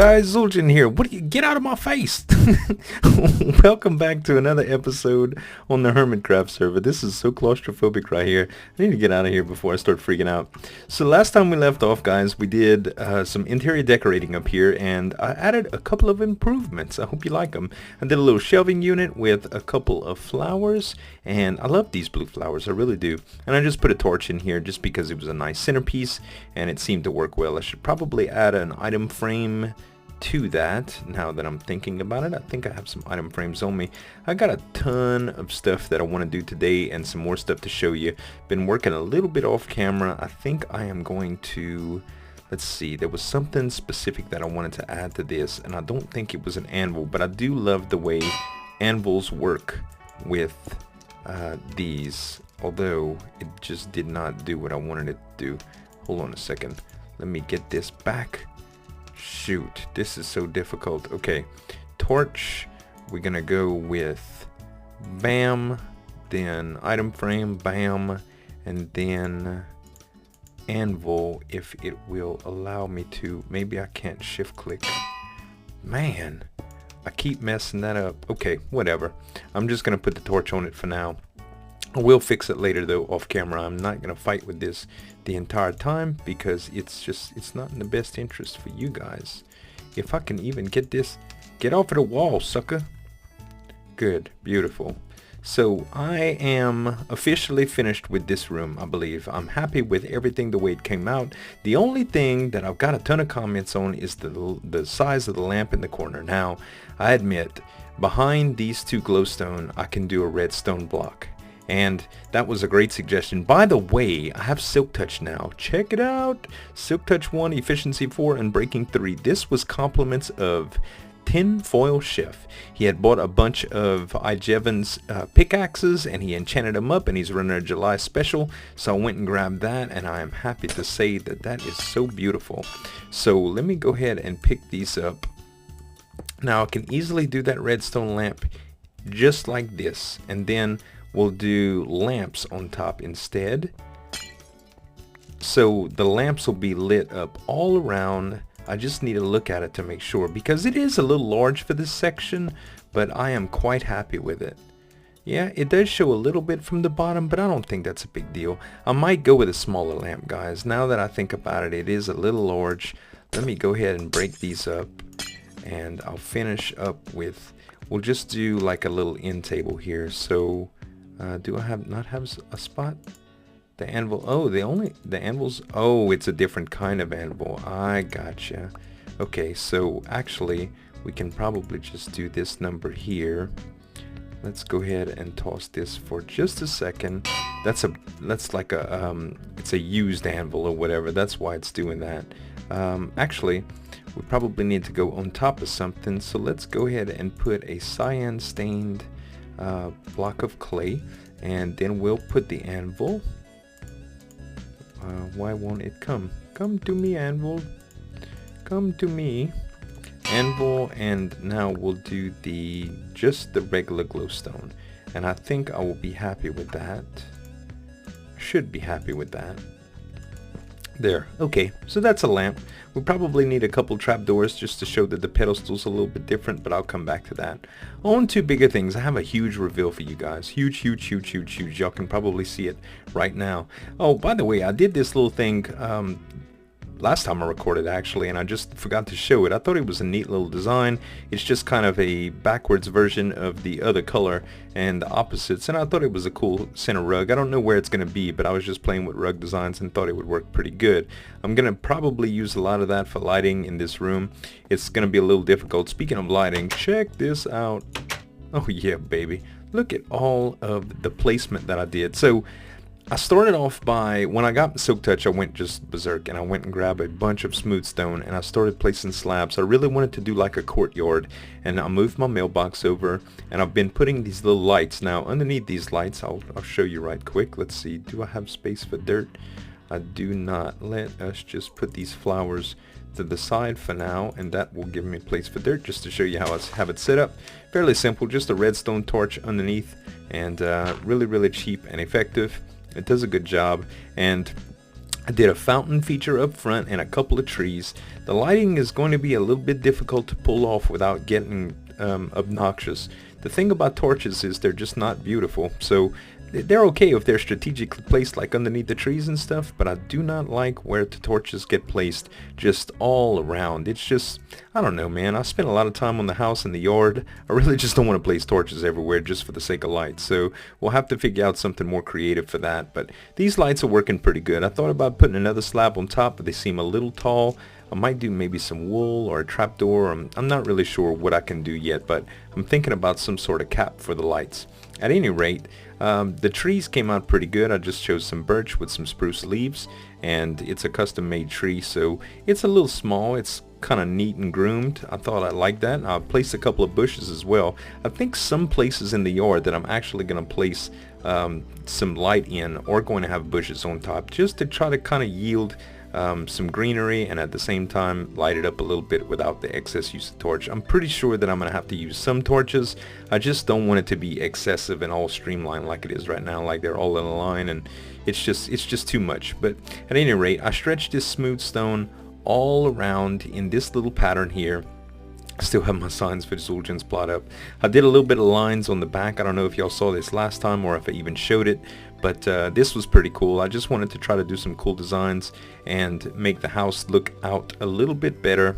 guys, Zueljin here. What do you get out of my face? Welcome back to another episode on the Hermitcraft server. This is so claustrophobic right here. I need to get out of here before I start freaking out. So last time we left off, guys, we did some interior decorating up here, and I added a couple of improvements. I hope you like them. I did a little shelving unit with a couple of flowers, and I love these blue flowers, I really do. And I just put a torch in here just because it was a nice centerpiece and it seemed to work well. I should probably add an item frame to that now that I'm thinking about it. I think I have some item frames on me. I got a ton of stuff that I want to do today and some more stuff to show you. Been working a little bit off camera. I think I am going to, let's see, there was something specific that I wanted to add to this, and I don't think it was an anvil, but I do love the way anvils work with these, although it just did not do what I wanted it to do. Hold on a second, let me get this back. Shoot, this is so difficult. Okay, torch, we're gonna go with bam, then item frame, bam, and then anvil if it will allow me to. Maybe I can't shift click. Man, I keep messing that up. Okay, whatever. I'm just gonna put the torch on it for now. I will fix it later though off camera. I'm not gonna fight with this the entire time because it's not in the best interest for you guys. If I can even get this, get off of the wall, sucker. Good, beautiful. So I am officially finished with this room, I believe. I'm happy with everything the way it came out. The only thing that I've got a ton of comments on is the size of the lamp in the corner. Now, I admit, behind these two glowstone, I can do a redstone block. And that was a great suggestion. By the way, I have Silk Touch now. Check it out. Silk Touch 1, Efficiency 4, and Breaking 3. This was compliments of Tinfoil Chef. He had bought a bunch of Ijevan's pickaxes and he enchanted them up, and he's running a July special. So I went and grabbed that, and I am happy to say that that is so beautiful. So let me go ahead and pick these up. Now I can easily do that redstone lamp just like this, and then we'll do lamps on top instead. So the lamps will be lit up all around. I just need to look at it to make sure, because it is a little large for this section, but I am quite happy with it. Yeah, it does show a little bit from the bottom, but I don't think that's a big deal. I might go with a smaller lamp, guys. Now that I think about it, it is a little large. Let me go ahead and break these up, and I'll finish up with, we'll just do like a little end table here. So do I not have a spot? The anvil, oh, the anvils, oh, it's a different kind of anvil. I gotcha. Okay, so actually we can probably just do this number here. Let's go ahead and toss this for just a second. That's like a it's a used anvil or whatever. That's why it's doing that. Actually, we probably need to go on top of something, so let's go ahead and put a cyan stained block of clay, and then we'll put the anvil. Why won't it come? Come to me, anvil. Come to me, anvil. And now we'll do just the regular glowstone, and I think I will be happy with that. Should be happy with that. There. Okay, so that's a lamp. We probably need a couple trapdoors just to show that the pedestal's a little bit different, but I'll come back to that. On to bigger things. I have a huge reveal for you guys. Huge, huge, huge, huge, huge. Y'all can probably see it right now. Oh, by the way, I did this little thing last time I recorded, actually, and I just forgot to show it. I thought it was a neat little design. It's just kind of a backwards version of the other color and the opposites, and I thought it was a cool center rug. I don't know where it's going to be, but I was just playing with rug designs and thought it would work pretty good. I'm going to probably use a lot of that for lighting in this room. It's going to be a little difficult. Speaking of lighting, check this out. Oh yeah, baby. Look at all of the placement that I did. So I started off by, when I got Silk Touch, I went just berserk, and I went and grabbed a bunch of smooth stone, and I started placing slabs. I really wanted to do like a courtyard, and I moved my mailbox over, and I've been putting these little lights. Now underneath these lights, I'll show you right quick. Let's see, do I have space for dirt? I do not. Let us just put these flowers to the side for now, and that will give me place for dirt, just to show you how I have it set up. Fairly simple, just a redstone torch underneath, and really, really cheap and effective. It does a good job. And I did a fountain feature up front and a couple of trees. The lighting is going to be a little bit difficult to pull off without getting obnoxious. The thing about torches is they're just not beautiful, so they're okay if they're strategically placed like underneath the trees and stuff, but I do not like where the torches get placed just all around. It's just, I don't know, man. I spent a lot of time on the house and the yard. I really just don't want to place torches everywhere just for the sake of light, so we'll have to figure out something more creative for that. But these lights are working pretty good. I thought about putting another slab on top, but they seem a little tall. I might do maybe some wool or a trapdoor. I'm not really sure what I can do yet, but I'm thinking about some sort of cap for the lights. At any rate, the trees came out pretty good. I just chose some birch with some spruce leaves, and it's a custom made tree, so it's a little small. It's kind of neat and groomed. I thought I liked that. I placed a couple of bushes as well. I think some places in the yard that I'm actually going to place some light in or going to have bushes on top just to try to kind of yield some greenery and at the same time light it up a little bit without the excess use of torch. I'm pretty sure that I'm going to have to use some torches. I just don't want it to be excessive and all streamlined like it is right now, like they're all in a line, and it's just too much. But at any rate, I stretched this smooth stone all around in this little pattern here. I still have my signs for Zueljin's plot up. I did a little bit of lines on the back. I don't know if y'all saw this last time or if I even showed it, but this was pretty cool. I just wanted to try to do some cool designs and make the house look out a little bit better.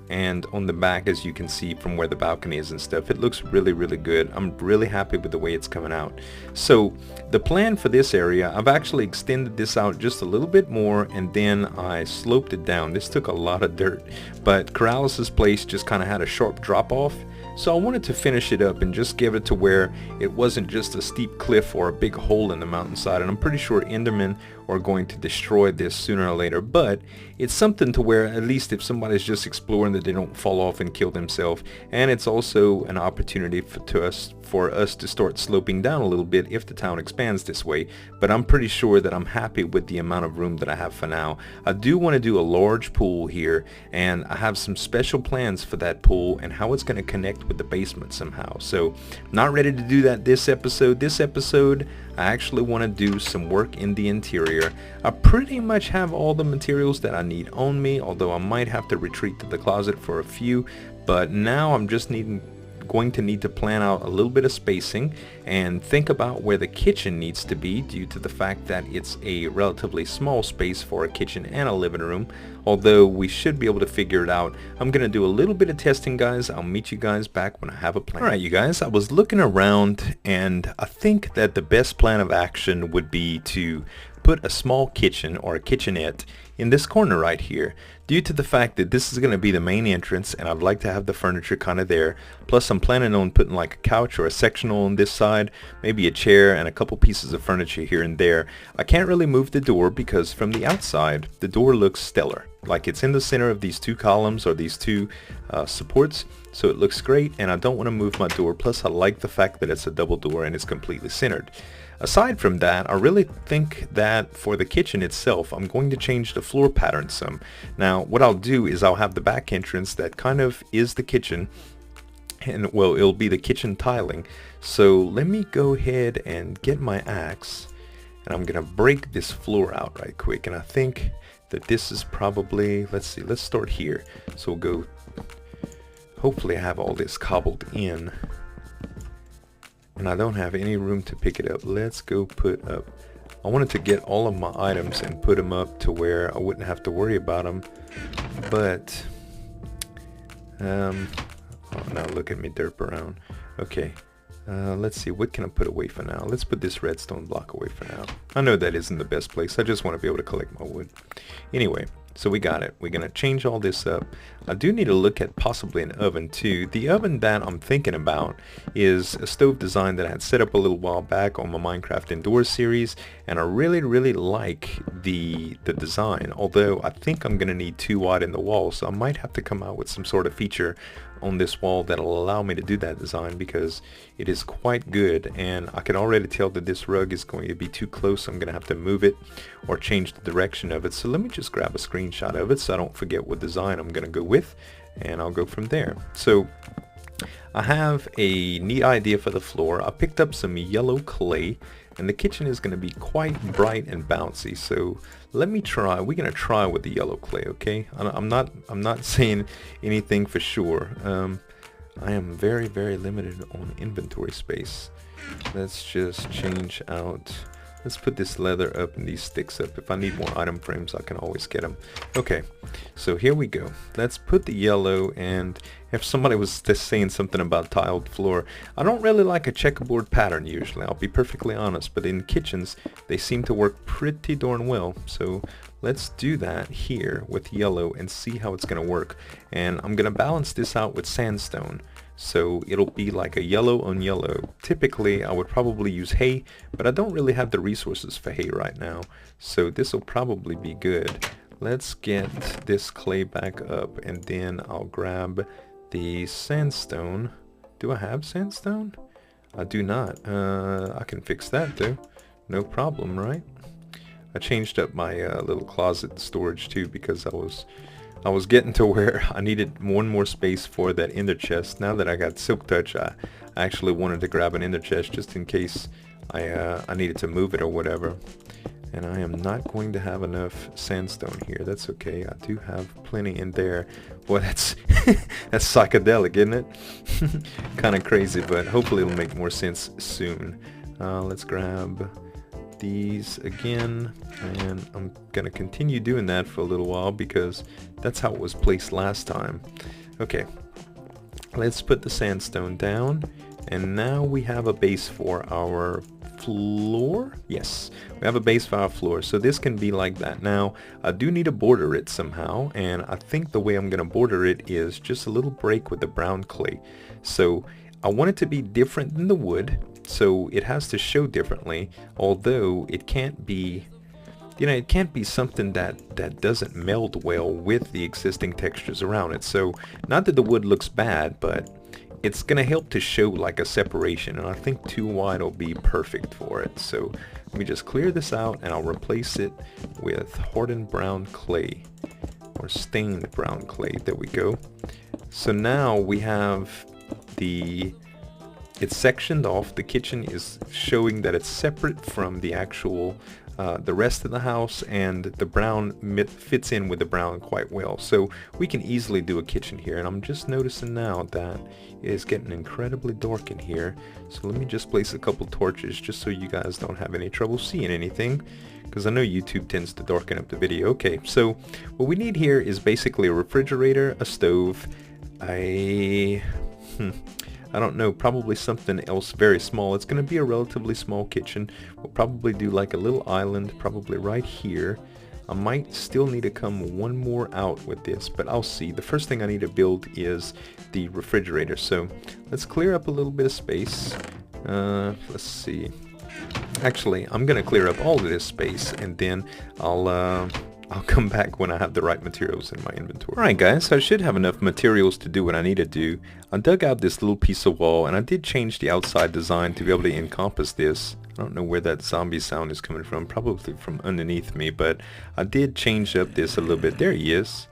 And on the back, as you can see from where the balcony is and stuff, it looks really, really good. I'm really happy with the way it's coming out. So the plan for this area, I've actually extended this out just a little bit more, and then I sloped it down. This took a lot of dirt, but Corralis's place just kind of had a sharp drop off. So I wanted to finish it up and just give it to where it wasn't just a steep cliff or a big hole in the mountainside. And I'm pretty sure Endermen are going to destroy this sooner or later, but it's something to where at least if somebody's just exploring that they don't fall off and kill themselves. And it's also an opportunity for us to start sloping down a little bit if the town expands this way. But I'm pretty sure that I'm happy with the amount of room that I have for now. I do want to do a large pool here, and I have some special plans for that pool and how it's going to connect with the basement somehow. So not ready to do that this episode. This episode I actually want to do some work in the interior. I pretty much have all the materials that I need on me, although I might have to retreat to the closet for a few. But now I'm just going to need to plan out a little bit of spacing and think about where the kitchen needs to be, due to the fact that it's a relatively small space for a kitchen and a living room, although we should be able to figure it out. I'm going to do a little bit of testing, guys. I'll meet you guys back when I have a plan. Alright, you guys, I was looking around and I think that the best plan of action would be to put a small kitchen or a kitchenette in this corner right here, due to the fact that this is going to be the main entrance and I'd like to have the furniture kind of there. Plus I'm planning on putting like a couch or a sectional on this side, maybe a chair and a couple pieces of furniture here and there. I can't really move the door because from the outside the door looks stellar, like it's in the center of these two columns or these two supports, so it looks great, and I don't want to move my door. Plus I like the fact that it's a double door and it's completely centered. Aside from that, I really think that for the kitchen itself, I'm going to change the floor pattern some. Now, what I'll do is I'll have the back entrance that kind of is the kitchen, and well, it'll be the kitchen tiling. So let me go ahead and get my axe, and I'm gonna break this floor out right quick. And I think that this is probably, let's see, let's start here. So we'll go, hopefully I have all this cobbled in. And I don't have any room to pick it up. Let's go put up, I wanted to get all of my items and put them up to where I wouldn't have to worry about them, but oh, now look at me derp around. Okay, let's see, what can I put away for now? Let's put this redstone block away for now. I know that isn't the best place. I just want to be able to collect my wood. Anyway, so we got it. We're going to change all this up. I do need to look at possibly an oven too. The oven that I'm thinking about is a stove design that I had set up a little while back on my Minecraft Indoors series, and I really like the design, although I think I'm going to need 2 wide in the wall, so I might have to come out with some sort of feature on this wall that'll allow me to do that design, because it is quite good, and I can already tell that this rug is going to be too close. I'm going to have to move it or change the direction of it. So let me just grab a screenshot of it so I don't forget what design I'm going to go with, and I'll go from there. So I have a neat idea for the floor. I picked up some yellow clay, and the kitchen is going to be quite bright and bouncy. So let me try. We're going to try with the yellow clay, okay? I'm not saying anything for sure. I am very, very limited on inventory space. Let's just change out. Let's put this leather up and these sticks up. If I need more item frames, I can always get them. Okay, so here we go. Let's put the yellow, and if somebody was just saying something about tiled floor, I don't really like a checkerboard pattern usually, I'll be perfectly honest, but in kitchens, they seem to work pretty darn well. So let's do that here with yellow and see how it's going to work. And I'm going to balance this out with sandstone. So it'll be like a yellow on yellow. Typically I would probably use hay, but I don't really have the resources for hay right now, so this will probably be good. Let's get this clay back up, and then I'll grab the sandstone. Do I have sandstone? I do not. I can fix that though, no problem, right? I changed up my little closet storage too, because I was getting to where I needed one more space for that ender chest. Now that I got silk touch, I actually wanted to grab an ender chest just in case I needed to move it or whatever. And I am not going to have enough sandstone here. That's okay. I do have plenty in there. Boy, that's that's psychedelic, isn't it? Kind of crazy, but hopefully it'll make more sense soon. Let's grab these again, and I'm gonna continue doing that for a little while because that's how it was placed last time. Okay, let's put the sandstone down, and now we have a base for our floor. Yes, we have a base for our floor, so this can be like that. Now I do need to border it somehow, and I think the way I'm gonna border it is just a little break with the brown clay. So I want it to be different than the wood, so it has to show differently, although it can't be, you know, it can't be something that doesn't meld well with the existing textures around it. So not that the wood looks bad, but it's gonna help to show like a separation, and I think 2 wide will be perfect for it. So let me just clear this out, and I'll replace it with hardened brown clay, or stained brown clay. There we go. So now we have it's sectioned off. The kitchen is showing that it's separate from the actual the rest of the house, and the brown fits in with the brown quite well. So we can easily do a kitchen here, and I'm just noticing now that it is getting incredibly dark in here. So let me just place a couple torches just so you guys don't have any trouble seeing anything, because I know YouTube tends to darken up the video. Okay, so what we need here is basically a refrigerator, a stove, I don't know, probably something else very small. It's going to be a relatively small kitchen. We'll probably do like a little island, probably right here. I might still need to come one more out with this, but I'll see. The first thing I need to build is the refrigerator. So let's clear up a little bit of space. Let's see. Actually, I'm going to clear up all of this space, and then I'll come back when I have the right materials in my inventory. Alright guys, so I should have enough materials to do what I need to do. I dug out this little piece of wall, and I did change the outside design to be able to encompass this. I don't know where that zombie sound is coming from, probably from underneath me, but I did change up this a little bit. There he is.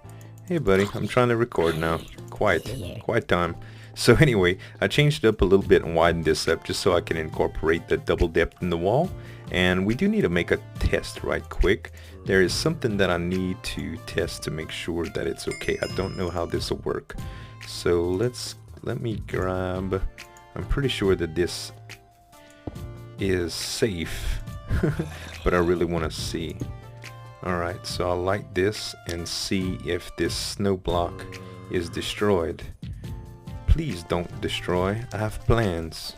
Hey buddy, I'm trying to record now. Quiet time. So anyway, I changed it up a little bit and widened this up just so I can incorporate the double depth in the wall. And we do need to make a test right quick. There is something that I need to test to make sure that it's okay. I don't know how this will work. So let me grab, I'm pretty sure that this is safe, but I really want to see. Alright, so I'll light this and see if this snow block is destroyed. Please don't destroy, I have plans.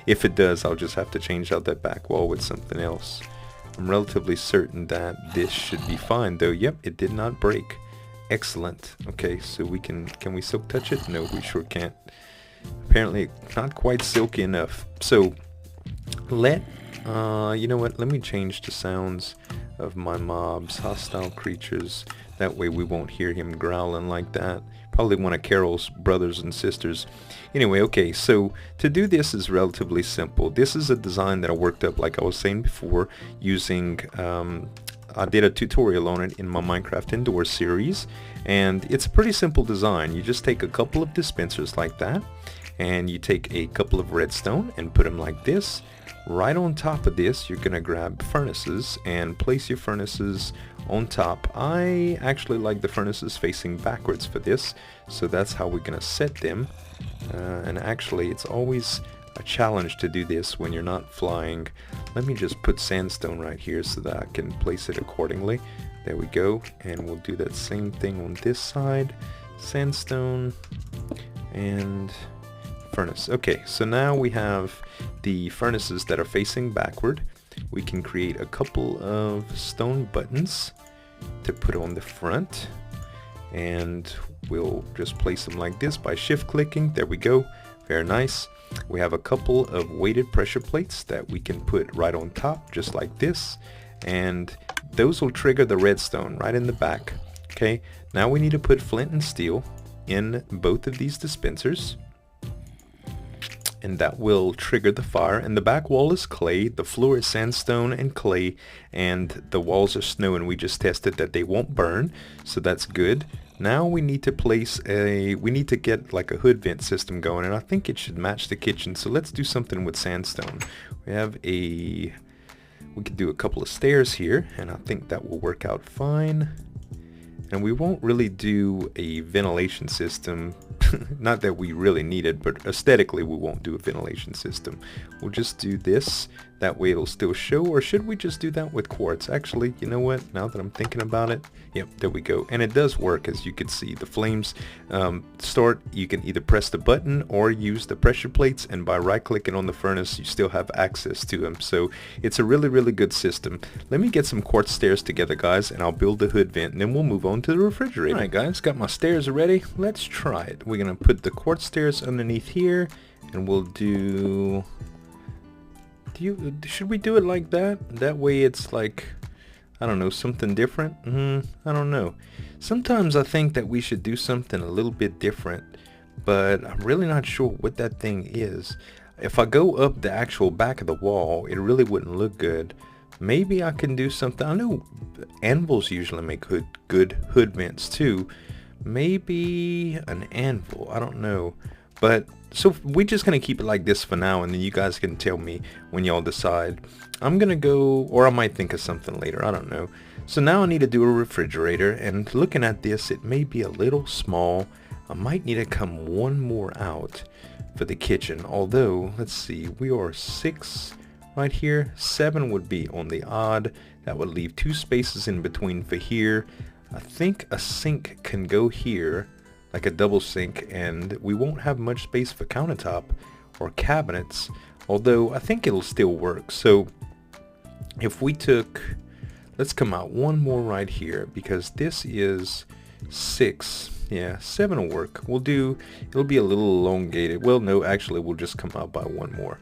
If it does, I'll just have to change out that back wall with something else. I'm relatively certain that this should be fine though. Yep, it did not break. Excellent. Okay, so can we silk touch it? No, we sure can't. Apparently not quite silky enough. So you know what, let me change the sounds of my mobs, hostile creatures. That way we won't hear him growling like that. Probably one of Carol's brothers and sisters. Anyway, okay, so to do this is relatively simple. This is a design that I worked up, like I was saying before, using, I did a tutorial on it in my Minecraft Indoor series, and it's a pretty simple design. You just take a couple of dispensers like that, and you take a couple of redstone and put them like this. Right on top of this, you're gonna grab furnaces and place your furnaces on top. I actually like the furnaces facing backwards for this, so that's how we're gonna set them. And actually, it's always a challenge to do this when you're not flying. Let me just put sandstone right here so that I can place it accordingly. There we go, and we'll do that same thing on this side. Sandstone and furnace. Okay, so now we have the furnaces that are facing backward. We can create a couple of stone buttons to put on the front, and we'll just place them like this by shift clicking. There we go, very nice. We have a couple of weighted pressure plates that we can put right on top, just like this, and those will trigger the redstone right in the back. Okay, now we need to put flint and steel in both of these dispensers, and that will trigger the fire. And the back wall is clay, the floor is sandstone and clay, and the walls are snow, and we just tested that they won't burn, so that's good. Now we need to get like a hood vent system going, and I think it should match the kitchen, so let's do something with sandstone. We could do a couple of stairs here, and I think that will work out fine. And we won't really do a ventilation system, not that we really need it, but aesthetically we won't do a ventilation system. We'll just do this, that way it'll still show. Or should we just do that with quartz? Actually, you know what, now that I'm thinking about it, yep, there we go. And it does work, as you can see. The flames start, you can either press the button or use the pressure plates, and by right clicking on the furnace you still have access to them. So it's a really, really good system. Let me get some quartz stairs together, guys, and I'll build the hood vent, and then we'll move on to the refrigerator. Alright guys, got my stairs ready. Let's try it. We're gonna put the quartz stairs underneath here, and we'll do... should we do it like that? That way it's like, I don't know, something different? I don't know. Sometimes I think that we should do something a little bit different, but I'm really not sure what that thing is. If I go up the actual back of the wall, it really wouldn't look good. Maybe I can do something. I know anvils usually make good hood vents too. Maybe an anvil, I don't know. But so we're just gonna keep it like this for now, and then you guys can tell me when y'all decide. I'm gonna go, or I might think of something later, I don't know. So now I need to do a refrigerator, and looking at this, it may be a little small. I might need to come one more out for the kitchen, although let's see, we are 6 right here. 7 would be on the odd. That would leave 2 spaces in between for here. I think a sink can go here, like a double sink, and we won't have much space for countertop or cabinets, although I think it'll still work. So if we took, let's come out one more right here, because this is 6. Yeah, 7 will work. It'll be a little elongated. Well, no, actually we'll just come out by one more.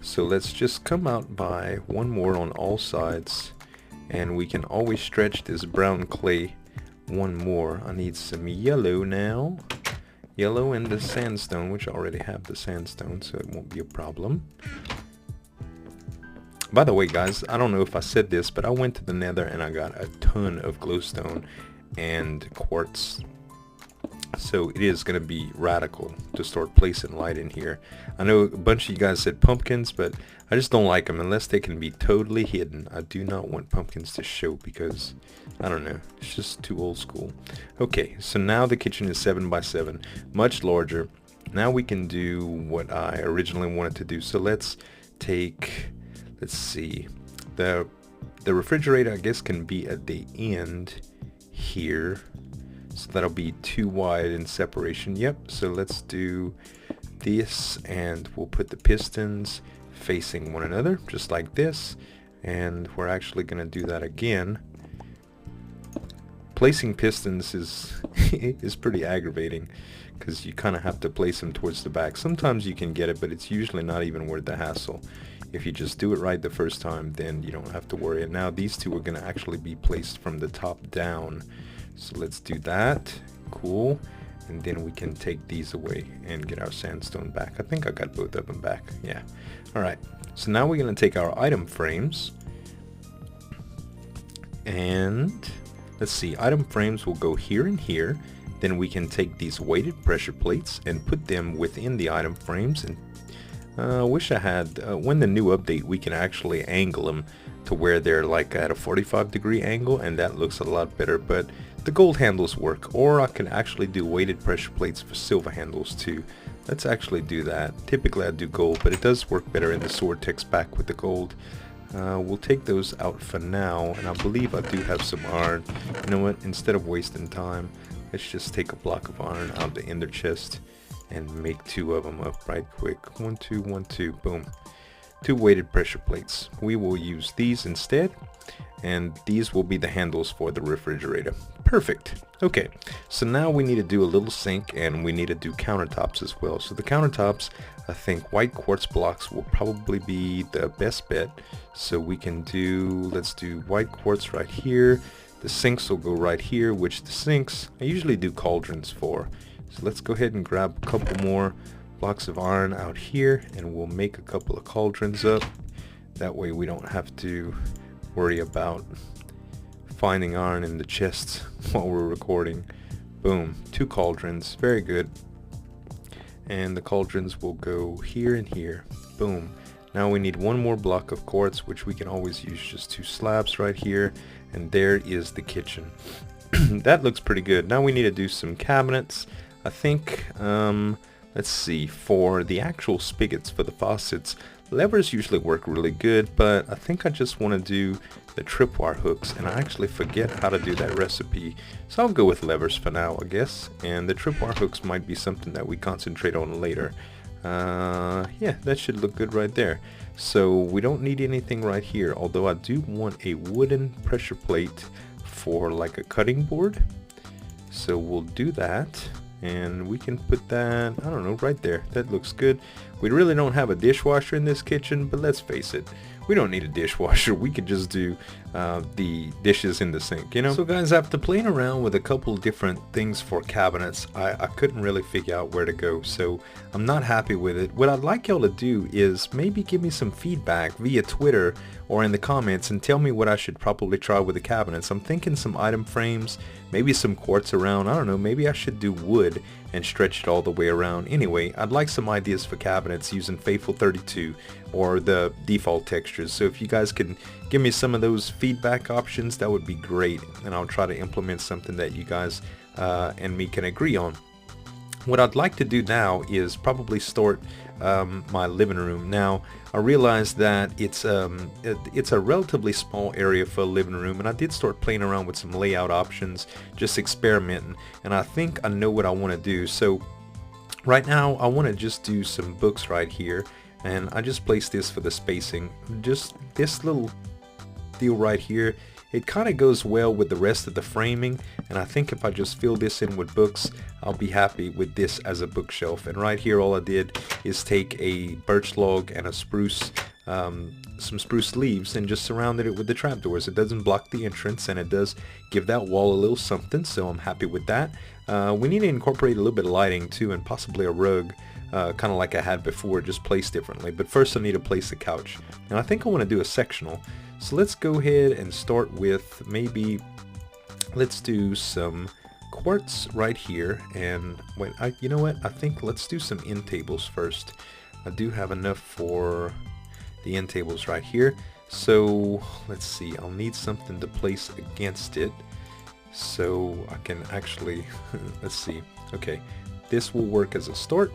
So let's just come out by one more on all sides, and we can always stretch this brown clay one more. I need some yellow now. Yellow and the sandstone, which I already have the sandstone, so it won't be a problem. By the way, guys, I don't know if I said this, but I went to the nether and I got a ton of glowstone and quartz. So it is going to be radical to start placing light in here. I know a bunch of you guys said pumpkins, but I just don't like them unless they can be totally hidden. I do not want pumpkins to show because, I don't know, it's just too old school. Okay, so now the kitchen is 7 by 7, much larger. Now we can do what I originally wanted to do. So let's see, the refrigerator I guess can be at the end here. So that'll be 2 wide in separation. Yep, so let's do this, and we'll put the pistons facing one another, just like this. And we're actually going to do that again. Placing pistons is is pretty aggravating, because you kind of have to place them towards the back. Sometimes you can get it, but it's usually not even worth the hassle. If you just do it right the first time, then you don't have to worry. And now these two are going to actually be placed from the top down. So let's do that. Cool. And then we can take these away and get our sandstone back. I think I got both of them back. Yeah. Alright. So now we're going to take our item frames. And let's see. Item frames will go here and here. then we can take these weighted pressure plates and put them within the item frames. And I wish I had, when the new update, we can actually angle them to where they're like at a 45-degree angle, and that looks a lot better. But the gold handles work, or I can actually do weighted pressure plates for silver handles too. Let's actually do that. Typically I do gold, but it does work better in the sword text pack with the gold. We'll take those out for now, and I believe I do have some iron. You know what, instead of wasting time, let's just take a block of iron out of the ender chest and make 2 of them up right quick. 1 2 1 2, boom. 2 weighted pressure plates. We will use these instead, and these will be the handles for the refrigerator. Perfect. Okay, so now we need to do a little sink, and we need to do countertops as well. So the countertops, I think white quartz blocks will probably be the best bet. So we can do, let's do white quartz right here. The sinks will go right here, which the sinks I usually do cauldrons for. So let's go ahead and grab a couple more blocks of iron out here, and we'll make a couple of cauldrons up. That way we don't have to worry about finding iron in the chests while we're recording. Boom, 2 cauldrons, very good. And the cauldrons will go here and here. Boom. Now we need 1 more block of quartz, which we can always use just 2 slabs right here, and there is the kitchen. That looks pretty good. Now we need to do some cabinets. I think let's see, for the actual spigots for the faucets, levers usually work really good, but I think I just want to do the tripwire hooks, and I actually forget how to do that recipe, so I'll go with levers for now, I guess. And the tripwire hooks might be something that we concentrate on later. Yeah, that should look good right there. So we don't need anything right here, although I do want a wooden pressure plate for like a cutting board, so we'll do that. And we can put that, I don't know, right there. That looks good. We really don't have a dishwasher in this kitchen, but let's face it, we don't need a dishwasher. We could just do the dishes in the sink, you know? So guys, after playing around with a couple different things for cabinets, I couldn't really figure out where to go, so I'm not happy with it. What I'd like y'all to do is maybe give me some feedback via Twitter or in the comments and tell me what I should probably try with the cabinets. I'm thinking some item frames, maybe some quartz around, I don't know, maybe I should do wood and stretch it all the way around. Anyway, I'd like some ideas for cabinets using Faithful 32 or the default textures. So if you guys can give me some of those feedback options, that would be great, and I'll try to implement something that you guys and me can agree on. What I'd like to do now is probably start my living room. Now I realize that it's a relatively small area for a living room, and I did start playing around with some layout options, just experimenting, and I think I know what I want to do. So right now I want to just do some books right here, and I just placed this for the spacing. Just this little deal right here, it kind of goes well with the rest of the framing, and I think if I just fill this in with books, I'll be happy with this as a bookshelf. And right here all I did is take a birch log and a spruce, some spruce leaves, and just surrounded it with the trapdoors. It doesn't block the entrance, and it does give that wall a little something, so I'm happy with that. We need to incorporate a little bit of lighting too, and possibly a rug, kind of like I had before, just placed differently. But first I need to place the couch, and I think I want to do a sectional. So let's go ahead and start with, maybe let's do some quartz right here. And wait, you know what, I think let's do some end tables first. I do have enough for the end tables right here, so let's see, I'll need something to place against it so I can actually let's see. Okay, this will work as a start.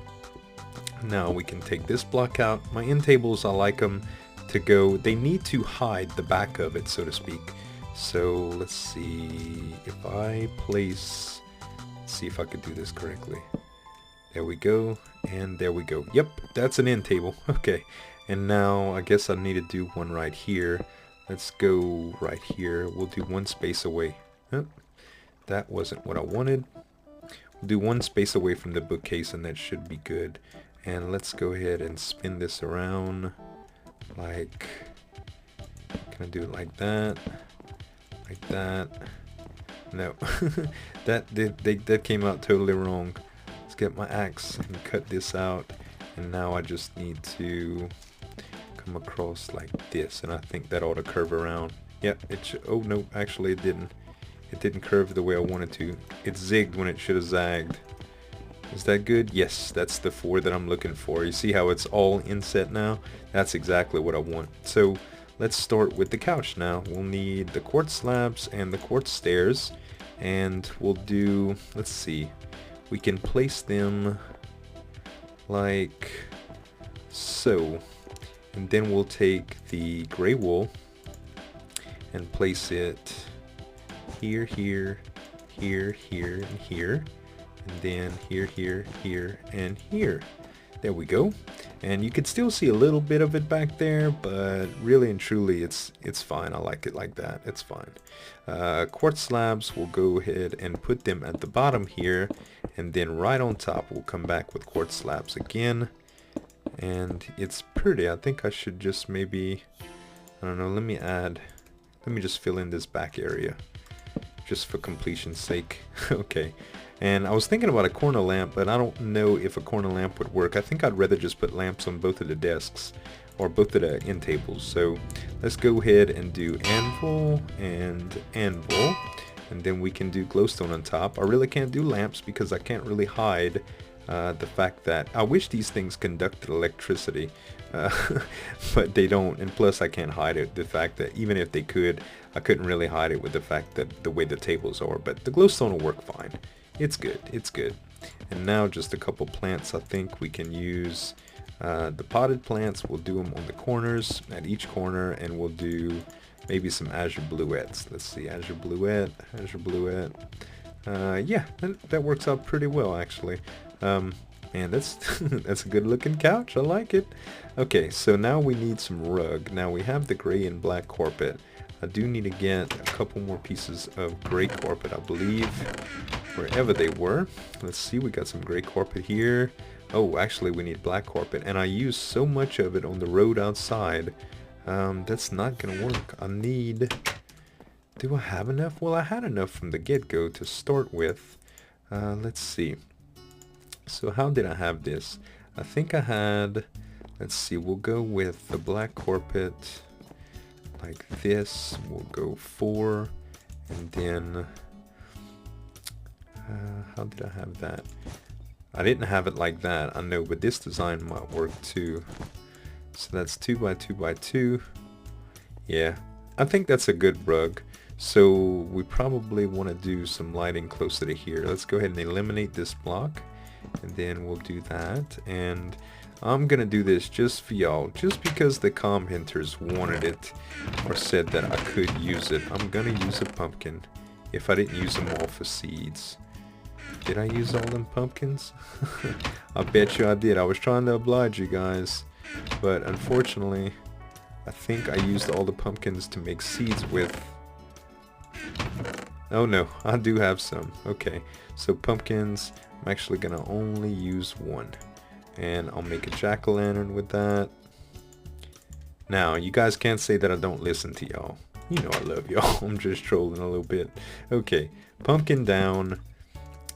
Now we can take this block out. My end tables, I like them to go, they need to hide the back of it, so to speak. So let's see, if I place, let's see if I could do this correctly. There we go, and there we go. Yep, that's an end table. Okay, and now I guess I need to do one right here. Let's go right here. We'll do one space away. Oh, that wasn't what I wanted. We'll do one space away from the bookcase, and that should be good. And let's go ahead and spin this around. Like, can I do it like that? Like that? No, that came out totally wrong. Let's get my axe and cut this out, and now I just need to come across like this, and I think that ought to curve around. Yep, it should. Oh no, actually it didn't. It didn't curve the way I wanted to. It zigged when it should have zagged. Is that good? Yes, that's the 4 that I'm looking for. You see how it's all inset now? That's exactly what I want. So let's start with the couch now. We'll need the quartz slabs and the quartz stairs. And we'll do, let's see, we can place them like so. And then we'll take the gray wool and place it here, here, here, here, and here. And then here, here, here, and here. There we go. And you can still see a little bit of it back there, but really and truly it's fine. I like it like that. It's fine. Quartz slabs, we'll go ahead and put them at the bottom here, and then right on top we'll come back with quartz slabs again. And it's pretty. I think I should just maybe, I don't know, let me just fill in this back area just for completion's sake. Okay. And I was thinking about a corner lamp, but I don't know if a corner lamp would work. I think I'd rather just put lamps on both of the desks or both of the end tables. So let's go ahead and do anvil and anvil, and then we can do glowstone on top. I really can't do lamps because I can't really hide the fact that I wish these things conducted electricity, but they don't. And plus I can't hide it, the fact that even if they could, I couldn't really hide it with the fact that the way the tables are. But the glowstone will work fine. It's good, it's good. And now just a couple plants. I think we can use the potted plants. We'll do them on the corners, at each corner, and we'll do maybe some azure bluettes. Let's see, azure bluette, azure bluette. Yeah, that works out pretty well actually. Man, that's that's a good looking couch. I like it. Okay, so now we need some rug. Now we have the gray and black carpet. I do need to get a couple more pieces of gray carpet, I believe, wherever they were. Let's see, we got some gray carpet here. Oh, actually we need black carpet, and I use so much of it on the road outside. That's not gonna work. I need, do I have enough? Well, I had enough from the get-go to start with. Let's see. So how did I have this? I think I had, let's see, we'll go with the black carpet like this. We'll go 4, and then how did I have that? I didn't have it like that, I know, but this design might work too. So that's 2 by 2 by 2. Yeah, I think that's a good rug. So we probably want to do some lighting closer to here. Let's go ahead and eliminate this block, and then we'll do that. And I'm gonna do this just for y'all, just because the commenters wanted it or said that I could use it. I'm gonna use a pumpkin if I didn't use them all for seeds. Did I use all them pumpkins? I bet you I did. I was trying to oblige you guys, but unfortunately I think I used all the pumpkins to make seeds with. Oh no, I do have some. Okay, so pumpkins, I'm actually gonna only use 1. And I'll make a jack-o'-lantern with that. Now, you guys can't say that I don't listen to y'all. You know I love y'all. I'm just trolling a little bit. Okay, pumpkin down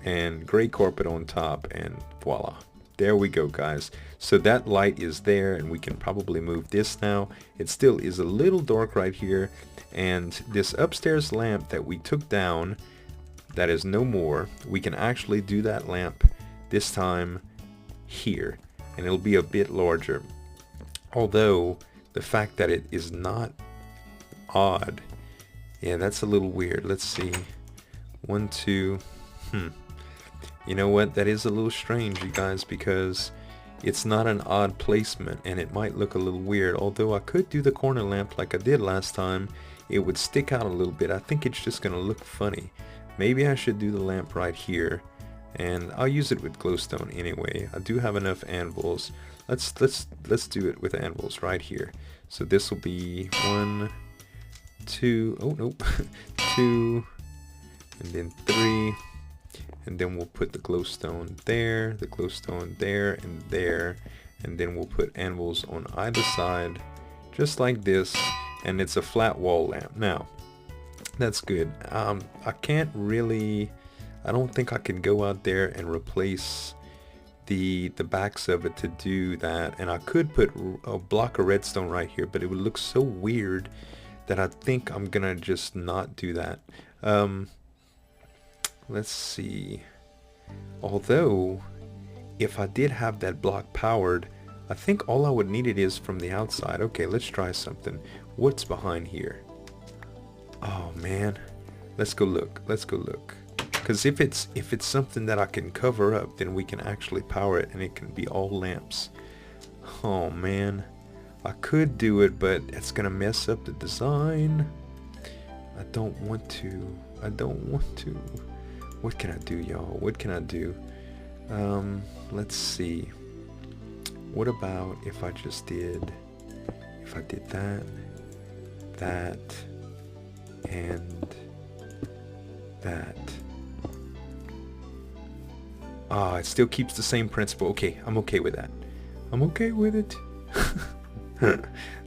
and gray carpet on top, and voila. There we go, guys. So that light is there, and we can probably move this now. It still is a little dark right here, and this upstairs lamp that we took down, that is no more, we can actually do that lamp this time here, and it'll be a bit larger. Although the fact that it is not odd, yeah, that's a little weird. Let's see, 1, 2, you know what, that is a little strange, you guys, because it's not an odd placement, and it might look a little weird. Although I could do the corner lamp like I did last time, it would stick out a little bit. I think it's just gonna look funny. Maybe I should do the lamp right here, and I'll use it with glowstone anyway. I do have enough anvils. Let's do it with anvils right here. So this will be 1, 2, oh nope, 2, and then 3, and then we'll put the glowstone there, the glowstone there, and then we'll put anvils on either side, just like this, and it's a flat wall lamp. Now, that's good. I can't really, I don't think I can go out there and replace the backs of it to do that, and I could put a block of redstone right here, but it would look so weird that I think I'm gonna just not do that. let's see. Although, if I did have that block powered, I think all I would need it is from the outside. Okay, let's try something. What's behind here? Oh man, let's go look. Let's go look. Because if it's something that I can cover up, then we can actually power it, and it can be all lamps. Oh man, I could do it, but it's gonna mess up the design. I don't want to. I don't want to. What can I do, y'all? What can I do? Let's see. What about if I just did, if I did that, and that. Ah, it still keeps the same principle. Okay, I'm okay with that. I'm okay with it.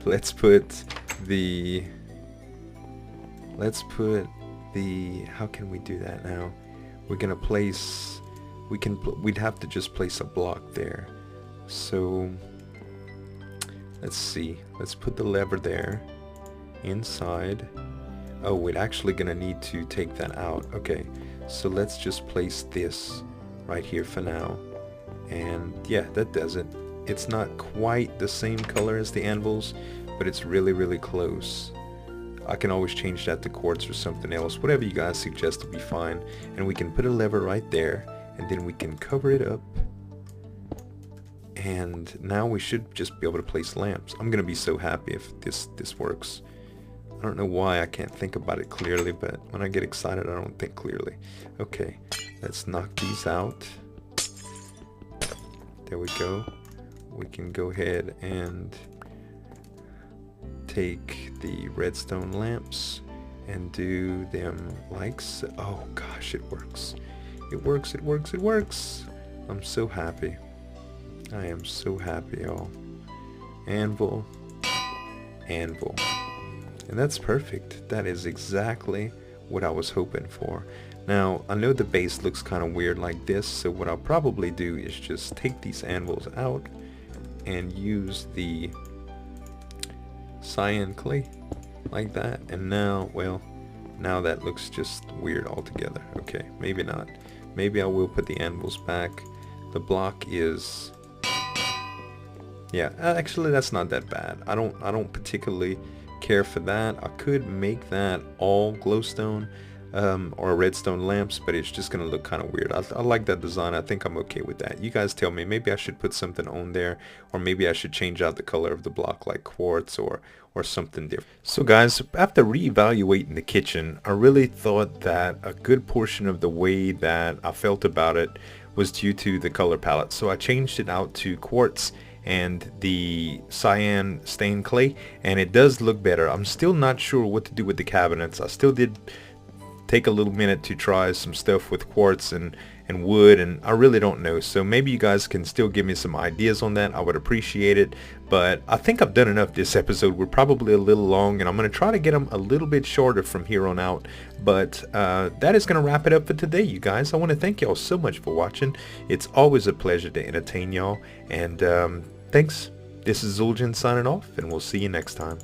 Let's put the, how can we do that now? We're gonna place, we'd have to just place a block there. So let's see, let's put the lever there inside. Oh, we're actually gonna need to take that out. Okay, so let's just place this right here for now. And yeah, that does it. It's not quite the same color as the anvils, but it's really close. I can always change that to quartz or something else. Whatever you guys suggest will be fine. And we can put a lever right there, and then we can cover it up. And now we should just be able to place lamps. I'm gonna be so happy if this works. I don't know why I can't think about it clearly, but when I get excited I don't think clearly. Okay, let's knock these out. There we go. We can go ahead and take the redstone lamps and do them like so. Oh gosh, it works. It works, it works, it works. I'm so happy. I am so happy, y'all. Anvil, anvil. And that's perfect. That is exactly what I was hoping for. Now, I know the base looks kind of weird like this, so what I'll probably do is just take these anvils out and use the cyan clay like that. And now, well, now that looks just weird altogether. Okay, maybe not. Maybe I will put the anvils back. The block is, yeah, actually that's not that bad. I don't particularly care for that. I could make that all glowstone or redstone lamps, but it's just gonna look kind of weird. I like that design. I think I'm okay with that. You guys tell me. Maybe I should put something on there, or maybe I should change out the color of the block like quartz or something different. So guys, after reevaluating the kitchen, I really thought that a good portion of the way that I felt about it was due to the color palette. So I changed it out to quartz and the cyan stained clay, and it does look better. I'm still not sure what to do with the cabinets. I still did take a little minute to try some stuff with quartz and wood, and I really don't know. So maybe you guys can still give me some ideas on that. I would appreciate it. But I think I've done enough this episode. We're probably a little long, and I'm going to try to get them a little bit shorter from here on out. But that is going to wrap it up for today, you guys. I want to thank y'all so much for watching. It's always a pleasure to entertain y'all. And thanks. This is Zueljin signing off, and we'll see you next time.